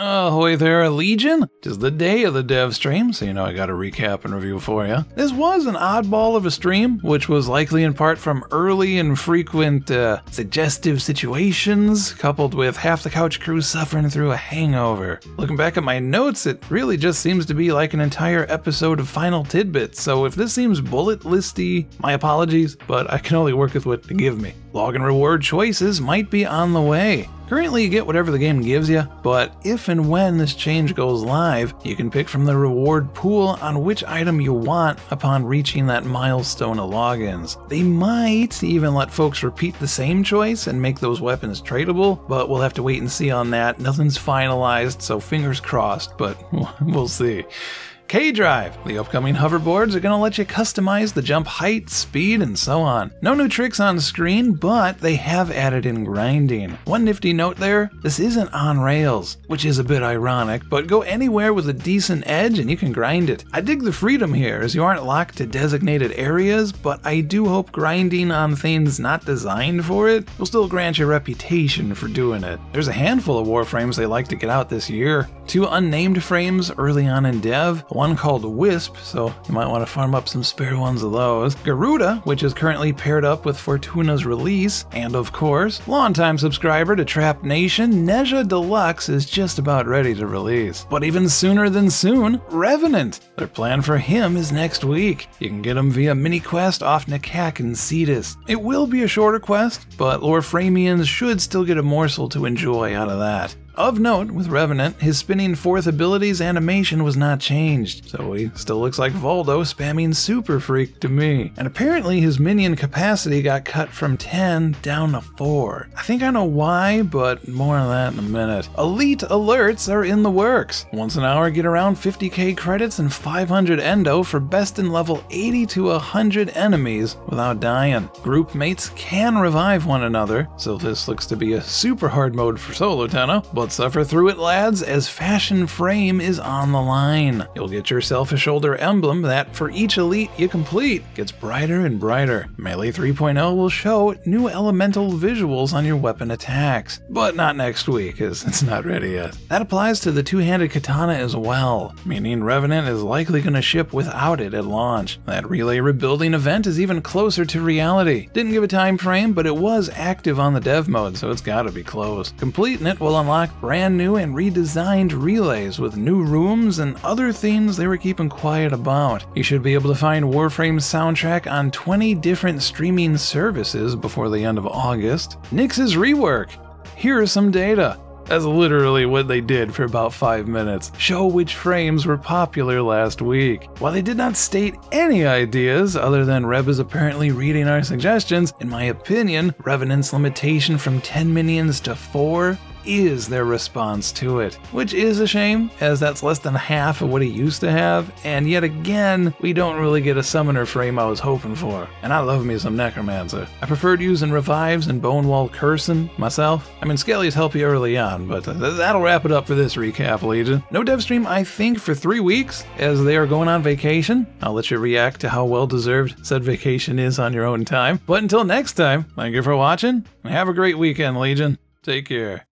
Ahoy there, Legion! 'Tis the day of the Devstream, so you know I got a recap and review for you. This was an oddball of a stream, which was likely in part from early and frequent suggestive situations, coupled with half the couch crew suffering through a hangover. Looking back at my notes, it really just seems to be like an entire episode of Final Tidbits, so if this seems bullet listy, my apologies, but I can only work with what they give me. Login reward choices might be on the way. Currently you get whatever the game gives you, but if and when this change goes live, you can pick from the reward pool on which item you want upon reaching that milestone of logins. They might even let folks repeat the same choice and make those weapons tradable, but we'll have to wait and see on that. Nothing's finalized, so fingers crossed, but we'll see. KDrive, the upcoming hoverboards are going to let you customize the jump height, speed, and so on. No new tricks on screen, but they have added in grinding. One nifty note there, this isn't on rails, which is a bit ironic, but go anywhere with a decent edge and you can grind it. I dig the freedom here as you aren't locked to designated areas, but I do hope grinding on things not designed for it will still grant you a reputation for doing it. There's a handful of Warframes they like to get out this year. 2 unnamed frames early on in dev, one called Wisp, so you might want to farm up some spare ones of those. Garuda, which is currently paired up with Fortuna's release, and of course, longtime subscriber to Trap Nation, Neja Deluxe is just about ready to release. But even sooner than soon, Revenant! Their plan for him is next week. You can get him via mini quest off Nakak and Cetus. It will be a shorter quest, but Warframians should still get a morsel to enjoy out of that. Of note, with Revenant, his spinning forth abilities animation was not changed, so he still looks like Voldo spamming Super Freak to me. And apparently his minion capacity got cut from 10 down to 4. I think I know why, but more on that in a minute. Elite alerts are in the works. Once an hour, get around 50k credits and 500 endo for best in level 80 to 100 enemies without dying. Group mates can revive one another, so this looks to be a super hard mode for solo tenno, but suffer through it, lads, as Fashion Frame is on the line. You'll get yourself a shoulder emblem that, for each elite you complete, gets brighter and brighter. Melee 3.0 will show new elemental visuals on your weapon attacks, but not next week, as it's not ready yet. That applies to the two-handed katana as well, meaning Revenant is likely going to ship without it at launch. That relay rebuilding event is even closer to reality. Didn't give a time frame, but it was active on the dev mode, so it's gotta be close. Completing it will unlock brand new and redesigned relays with new rooms and other things they were keeping quiet about. You should be able to find Warframe's soundtrack on 20 different streaming services before the end of August. Nyx's rework. Here is some data. That's literally what they did for about 5 minutes. Show which frames were popular last week. While they did not state any ideas other than Reb is apparently reading our suggestions, in my opinion, Revenant's limitation from 10 minions to 4 is their response to it, which is a shame, as that's less than half of what he used to have, and yet again, we don't really get a summoner frame I was hoping for. And I love me some Necromancer. I preferred using revives and Bonewall Cursing myself. I mean, Skellies help you early on, but that'll wrap it up for this recap, Legion. No Devstream, I think, for 3 weeks, as they are going on vacation. I'll let you react to how well-deserved said vacation is on your own time. But until next time, thank you for watching, and have a great weekend, Legion. Take care.